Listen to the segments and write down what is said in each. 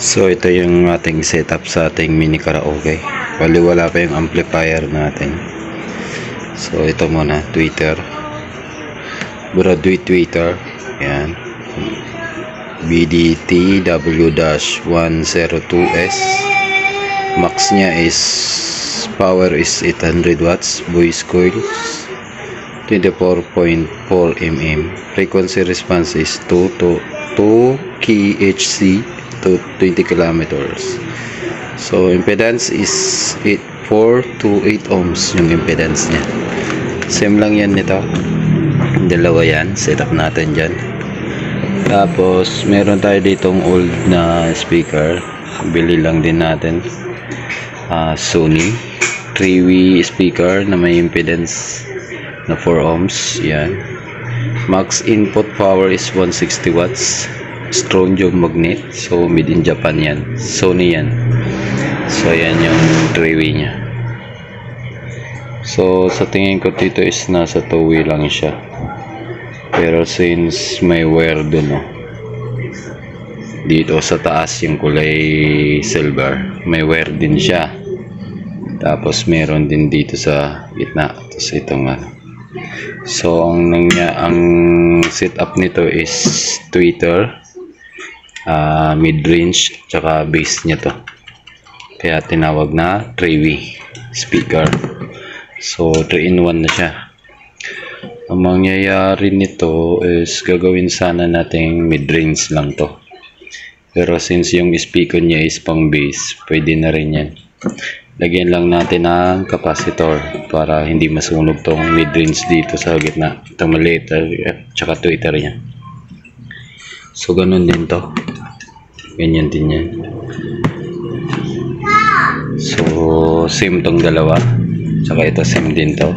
So ito yung ating setup sa ating mini karaoke. Bali wala pa yung amplifier natin. So ito muna, tweeter. Graduate tweeter. Yan. BDT W-102S. Max niya is power is 800 watts. Voice coils 24.4 mm. Frequency response is 2 kHz to 20 kilometers. So impedance is 4 to 8 ohms yung impedance niya. Same lang yan nito. Dalawa yan. Setup natin dyan. Tapos meron tayo ditong old na speaker. Bili lang din natin. Sony 3W speaker na may impedance na 4 ohms. Yan. Max input power is 160 watts. Strontium magnet. So made in Japan yan. Sony yan. So yan yung 3W nya. So sa tingin ko dito is nasa 2W lang siya. Pero since may wire dun, no, dito sa taas yung kulay silver, may wire din siya. Tapos meron din dito sa gitna. Tapos itong so ang setup nito is tweeter, mid-range, tsaka bass niya to. Kaya tinawag na 3W speaker. So 3-in-1 na siya. Ang mangyayari nito is gagawin sana nating mid-range lang to. Pero since yung speaker niya is pang bass, pwede na rin yan. Lagyan lang natin ng capacitor para hindi masunog tong mid-range dito sa gitna. Ito maliit at saka tweeter niya. So ganun din to. Ganyan din yan. So same tong dalawa. Saka ito same din to.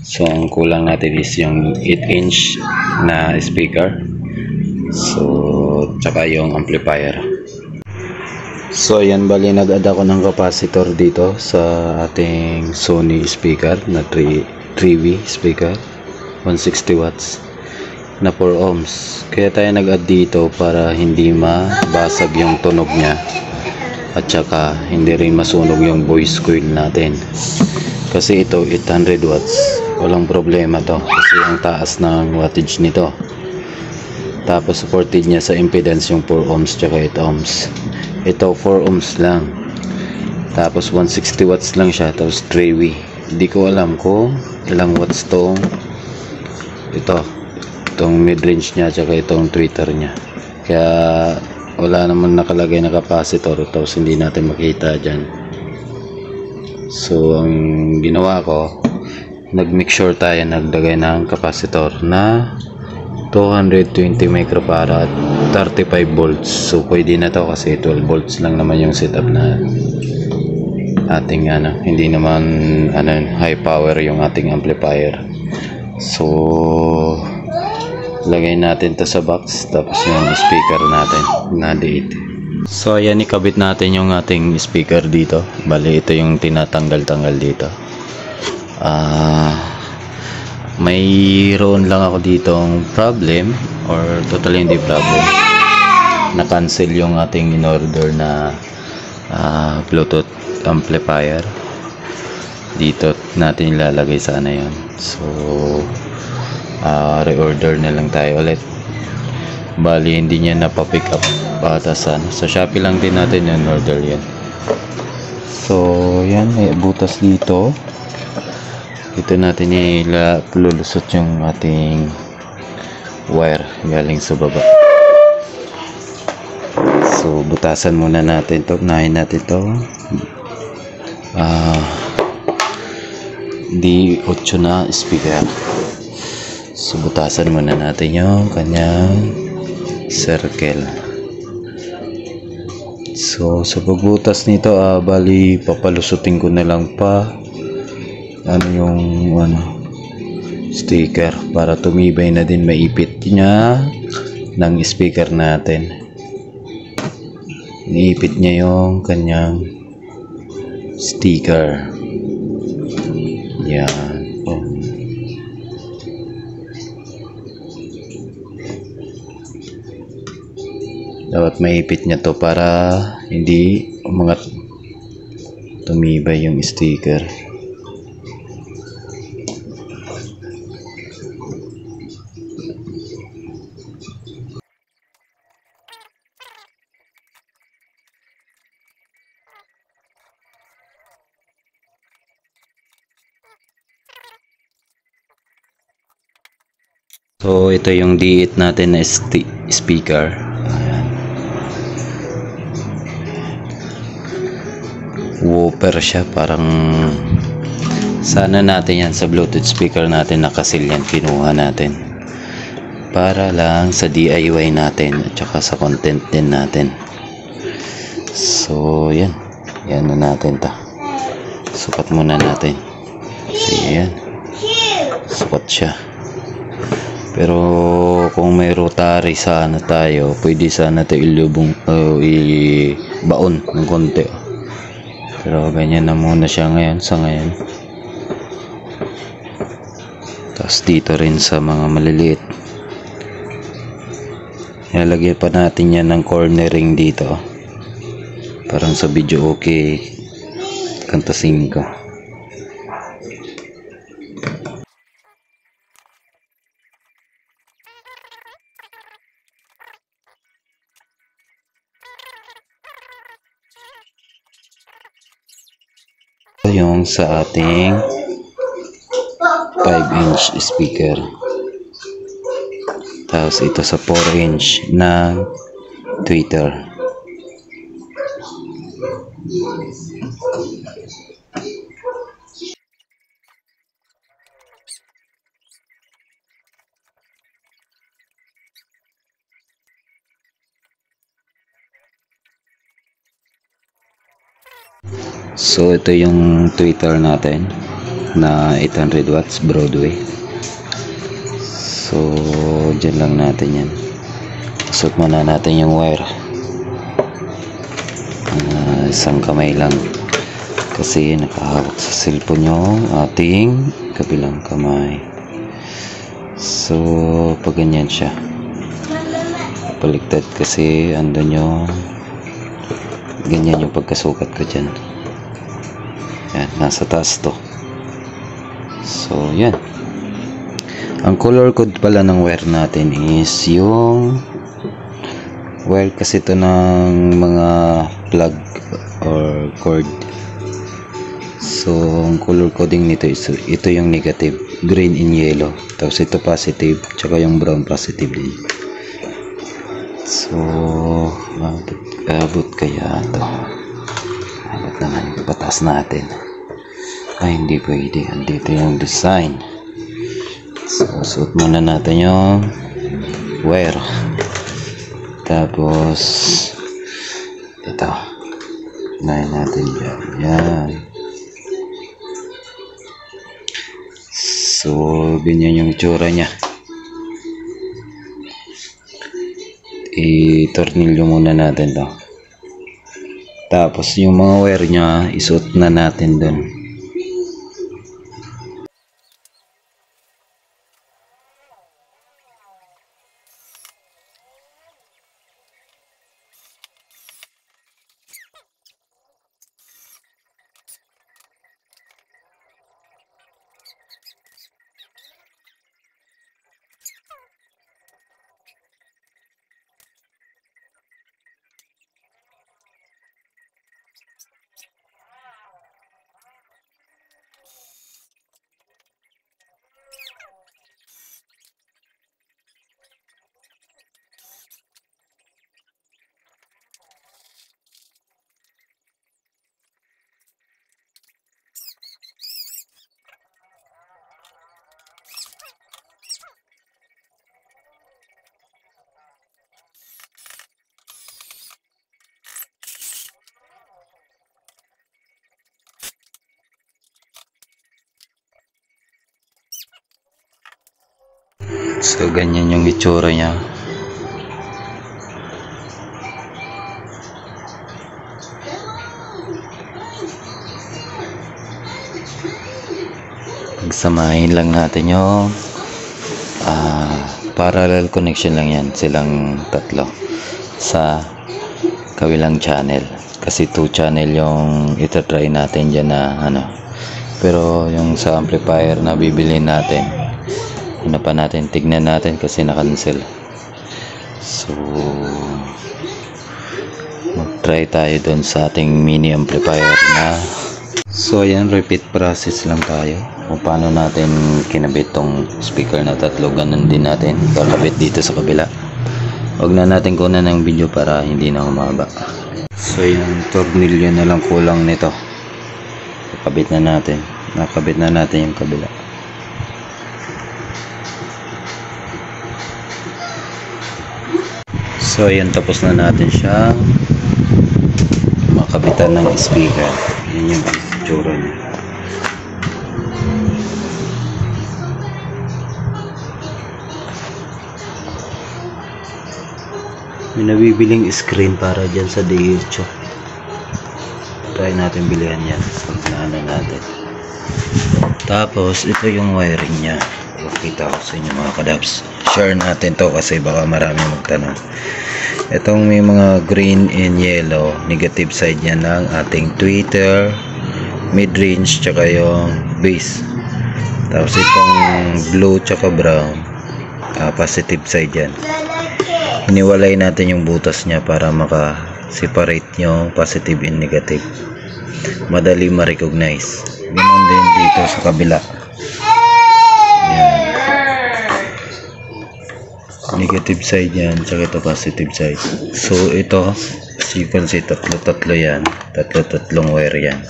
So ang kulang natin is yung 8-inch na speaker. So tsaka yung amplifier. So yan, bali nag-add ako ng capacitor dito sa ating Sony speaker na 3W speaker, 160 watts na 4 ohms. Kaya tayo nag-add dito para hindi mabasag yung tunog niya at saka hindi rin masunog yung voice coil natin. Kasi ito 800 watts, walang problema to kasi ang taas ng wattage nito. Tapos supported niya sa impedance yung 4 ohms tsaka 8 ohms. Ito 4 ohms lang. Tapos 160 watts lang siya. Tapos 3W. Hindi ko alam kung ilang watts tong itong mid-range niya tsaka itong tweeter niya. Kaya wala naman nakalagay na capacitor. Tapos hindi natin makita dyan. So ang ginawa ko, nag-make sure tayo nagdagay ng capacitor na 220 microfarad, 35 volts. So pwede na to kasi 12 volts lang naman yung setup na ating hindi naman high power yung ating amplifier. So lagay natin to sa box, tapos yung speaker natin na D8. So ayan, ikabit natin yung ating speaker dito. Bali ito yung tinatanggal-tanggal dito. Mayroon lang ako ditong problem, or totally hindi problem, na cancel yung ating in-order na Bluetooth amplifier. Dito natin ilalagay sana yun. So reorder na lang tayo ulit. Bali hindi niya napapick up batasan. Sa Shopee lang din natin yung order yan. So yan, may butas dito. Ito natin ilulusot yung ating wire galing sa baba. So butasan muna natin to. Unahin natin to. D8 na speaker. So butasan muna natin yung kanyang circle. So sa pagbutas nito, bali papalusutin ko na lang pa yung sticker para tumibay na din, maipit niya ng speaker natin. Niipit niya yung kanyang sticker. Yan. Dapat maipit niya to para hindi umangat, tumibay yung sticker. So ito yung D8 natin na speaker. Ayan. Whooper siya, parang sana natin yan sa Bluetooth speaker natin, nakasil yan, kinuha natin para lang sa DIY natin at saka sa content din natin. So yan na natin ta. Sukat muna natin. Ayan, sukat siya. Pero kung may rotary sana tayo, pwede sana tayo ilubong ibaon ng konti. Pero ganyan na muna siya ngayon, sa ngayon. Tapos dito rin sa mga maliliit, ilalagay pa natin yan ng cornering dito. Parang sa video okay, kantasin ko. Yung sa ating 5-inch speaker, tapos ito sa 4-inch na tweeter. So ito yung tweeter natin na 800 watts Broadway. So dyan lang natin yan. Suot muna natin yung wire. Isang kamay lang kasi nakahawak sa cellphone yung ating kabilang kamay. So pag ganyan siya, baliktad kasi andun yung ganyan yung pagkasukat ko dyan. Yan, nasa taas to. So yan, ang color code pala ng wire natin is yung wire kasi ito ng mga plug or cord. So ang color coding nito is ito yung negative, green and yellow, tapos ito positive, tsaka yung brown positive din. So abot kaya ito, abot naman, patas natin. Ay hindi pwede, andito yung design. So suot muna natin yung wire, tapos ito unahin natin dyan. Yan. So ganyan yung itsura nya. I-tornilyo muna natin to, tapos yung mga wire nya isuot na natin dun. So ganyan yung itsura niya. Pagsamahin lang natin yung parallel connection lang yan, silang tatlo. sa kabilang channel, kasi 2 channel yung itatry natin dyan na ano. Pero yung sa amplifier na bibili natin, ano pa natin, tignan natin kasi na-cancel. So mag-try tayo doon sa ating mini amplifier na. So ayan, repeat process lang tayo kung paano natin kinabit tong speaker na tatlo. Ganun din natin kakabit dito sa kabila. Huwag na natin kunan ng video para hindi na humaba. So yung tornilyo na lang kulang nito, kakabit na natin. Nakabit na natin yung kabila. So ayan, tapos na natin siya makabitan ng speaker. Yan yung itsura niya. May nabibiling screen para dyan sa DHO. Try natin bilihan yan. Pagnaano natin. Tapos ito yung wiring niya. Pakita ko sa inyo mga kadabs. Share natin to kasi baka marami magtanong. Itong may mga green and yellow, negative side yan ng ating tweeter, mid-range, tsaka yung base. Tapos itong blue tsaka brown, positive side yan. Hiniwalay natin yung butas niya para maka-separate yung positive and negative. Madali ma-recognize. Ganun din dito sa kabila. Yan. Negative side yan, tsaka ito positive side. So ito, as you can see, tatlo yan. Tatlong wire yan.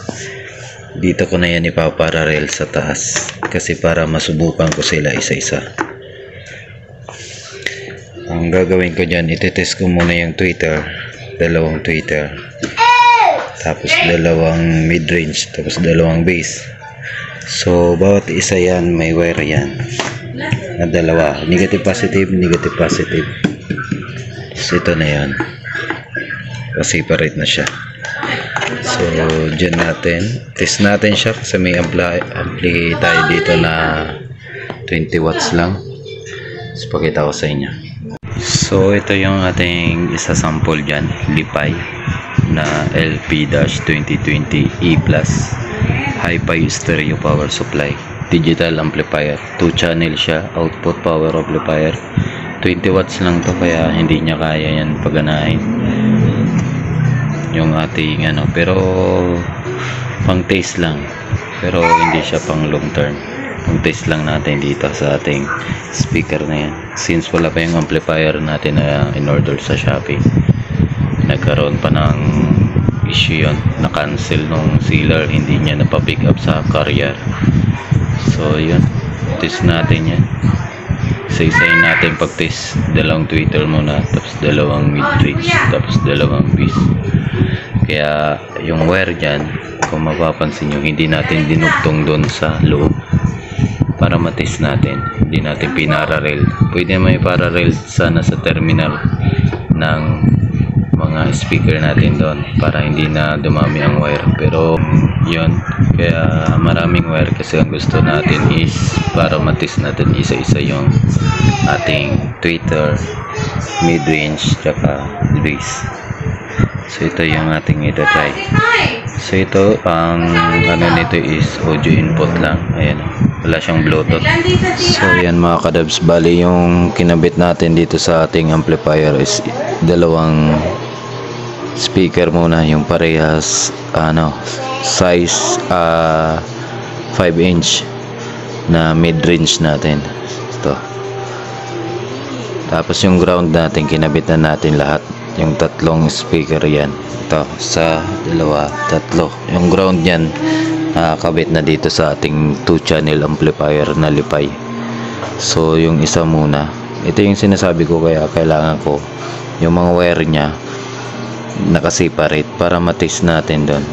Dito ko na yan ipaparallel sa taas kasi para masubukan ko sila isa-isa. Ang gagawin ko dyan, itetest ko muna yung tweeter, dalawang tweeter, tapos dalawang mid-range, tapos dalawang base. So bawat isa yan may wire yan na dalawa, negative positive, negative positive. So ito na yan, separate na siya. So dyan natin test natin siya kasi may ampli tayo dito na 20 watts lang. So pakita ko sa inyo. So ito yung ating isa sample dyan, Lipay na LP-2020E+, Hi-Fi stereo power supply, digital amplifier, 2 channel siya, output power amplifier. 20 watts lang to kaya hindi niya kaya yan paganahin yung ating ano, pero pang taste lang, pero hindi siya pang long term. Pang taste lang natin dito sa ating speaker na yan, since wala pa yung amplifier natin na in order sa Shopee. Nagkaroon pa ng issue yun, na cancel nung sealer, hindi niya napapick up sa carrier. So yun, test natin yan. Isa-isayin natin pag test. Dalawang tweeter muna, tapos dalawang mid-range, tapos dalawang base. Kaya yung wire dyan, kung mapapansin nyo, hindi natin dinugtong doon sa loob para matest natin. Hindi natin pinararel. Pwede may parallel sana sa terminal ng mga speaker natin doon para hindi na dumami ang wire. Pero yun, kaya maraming wire kasi ang gusto natin is para matest natin isa-isa yung ating tweeter, mid-range, tsaka base. So ito yung ating itatry. So ito, ang ano nito is audio input lang. Ayan, wala siyang Bluetooth. So yan mga kadabs, bali yung kinabit natin dito sa ating amplifier is dalawang speaker muna, yung parehas ano, size 5-inch na mid-range natin. Ito. Tapos yung ground natin, kinabit na natin lahat. Yung tatlong speaker yan. Ito, sa dalawa, tatlo. Yung ground yan, nakakabit na dito sa ating 2-channel amplifier na Lipay. So, yung isa muna. Ito yung sinasabi ko, kaya kailangan ko yung mga wire nya nakaseparate para matest natin doon.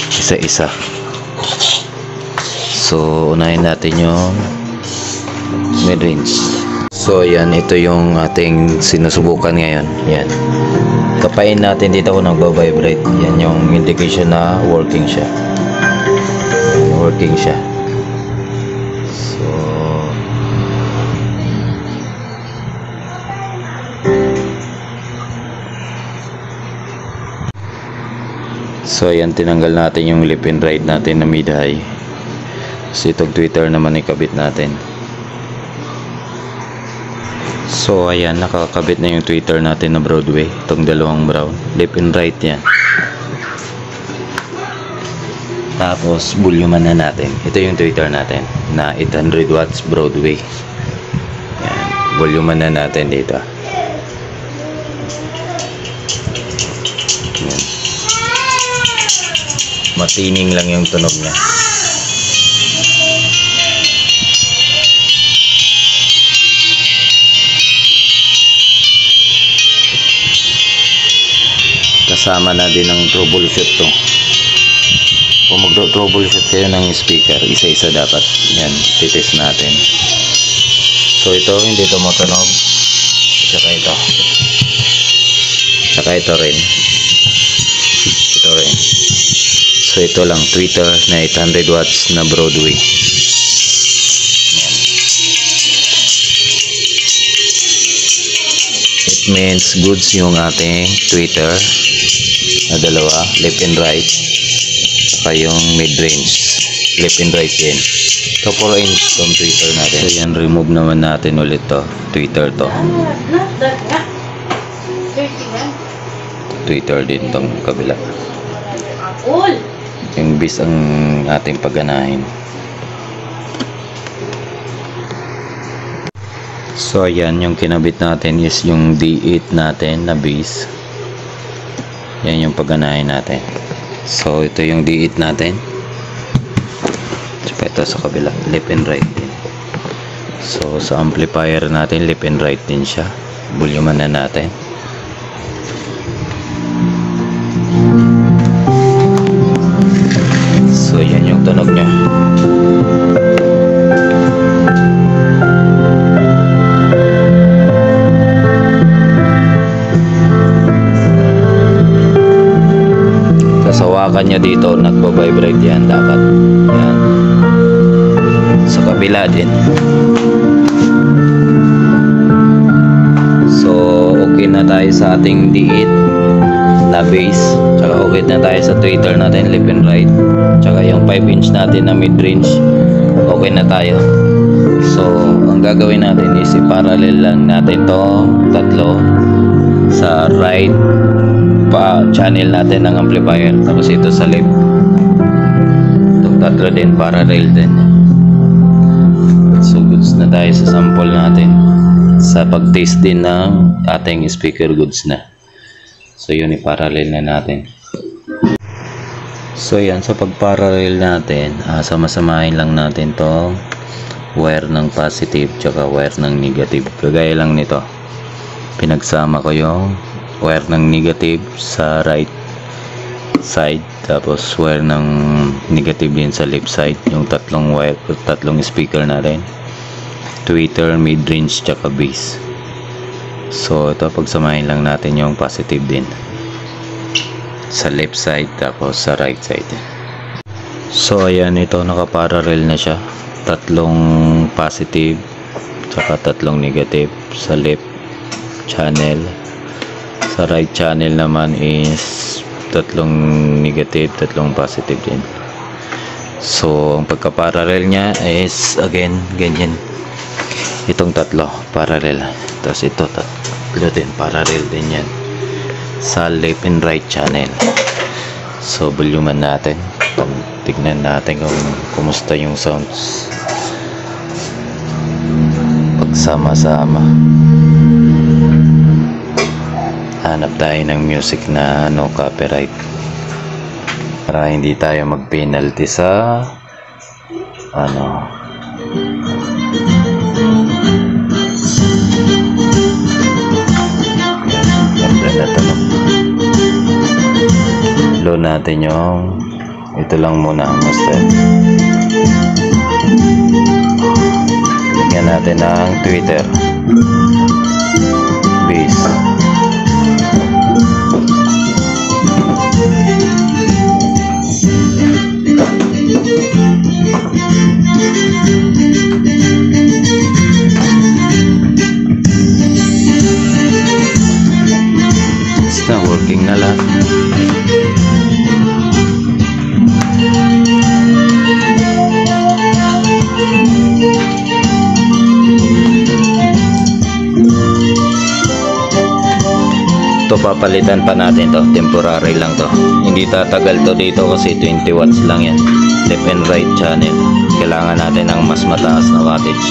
Isa-isa. So, unahin natin yung mid-range. So yan, ito yung ating sinusubukan ngayon. Yan, kapain natin dito kung nagbabibrate. Yan yung indication na working siya. Working siya. So So ayan, tinanggal natin yung left and right natin na mid high. So itong tweeter naman ikabit natin. So ayan, nakakabit na yung tweeter natin na Broadway. Itong dalawang brown, left and right yan. Tapos volume na natin. Ito yung tweeter natin na 800 watts Broadway. Yan, volume na natin dito. Yan. Matining lang yung tunog niya. Kasama na din ng troubleshoot to. Kung mag-troubleshoot kayo ng speaker, isa-isa dapat. Yan, titest natin. So ito, hindi ito matunog. Tsaka ito. Tsaka ito rin. Ito rin. So ito lang, tweeter na 800 watts na Broadway. Yan. It means goods yung ating tweeter na dalawa, left and right. Saka yung mid-range, left and right din. Ito 4-inch tong tweeter natin. So yan, remove naman natin ulit to, tweeter to. Tweeter din tong kabila. Yung bis ang ating pagganahin. So ayan, yung kinabit natin is yung D8 natin na bis. Yan yung pagganahin natin. So ito yung D8 natin. Tsaka ito sa kabila, left and right din. So sa amplifier natin, left and right din siya. Volume na natin. So yan yung tunog niya. Sawakan niya dito, nagbabibrate yan dapat. Yan. Sa kabila din. So okay na tayo sa ating D8 na bass. Tsaka okay na tayo sa tweeter natin, left and right. Tsaka yung 5-inch natin na mid-range, okay na tayo. So ang gagawin natin is i-parallel lang natin to tatlo sa right pa channel natin ng amplifier, tapos ito sa left. Itong tatlo din parallel din. So goods na tayo sa sample natin, sa pag-taste din ng ating speaker, goods na. So yun, i-parallel na natin. So yan, sa pag-parallel natin, sama-samahin lang natin to wire ng positive tsaka wire ng negative. Kagaya lang nito, pinagsama ko yung wire ng negative sa right side, tapos wire ng negative din sa left side. Yung tatlong wire, tatlong speaker natin, tweeter, mid-range, tsaka bass. So ito, pagsamahin lang natin yung positive din sa left side, tapos sa right side. So ayan, ito nakaparallel na siya. Tatlong positive tsaka tatlong negative sa left channel. Sa right channel naman is tatlong negative, tatlong positive din. So ang pagka-parallel niya is again ganyan. Itong tatlo parallel, tapos ito tatlo din parallel din yan sa left and right channel. So volume natin, tignan natin kung kumusta yung sounds pagsama-sama. Hanap tayo ng music na no copyright para hindi tayo mag-penalty sa ano. Ganda na tunog. Low natin yung ito lang muna ang master. Lagyan natin ng tweeter, bass. Basta working na lang. to papalitan pa natin to, temporary lang to, hindi tatagal to dito kasi 20 watts lang yan, left and right channel. Kailangan natin ng mas mataas na wattage.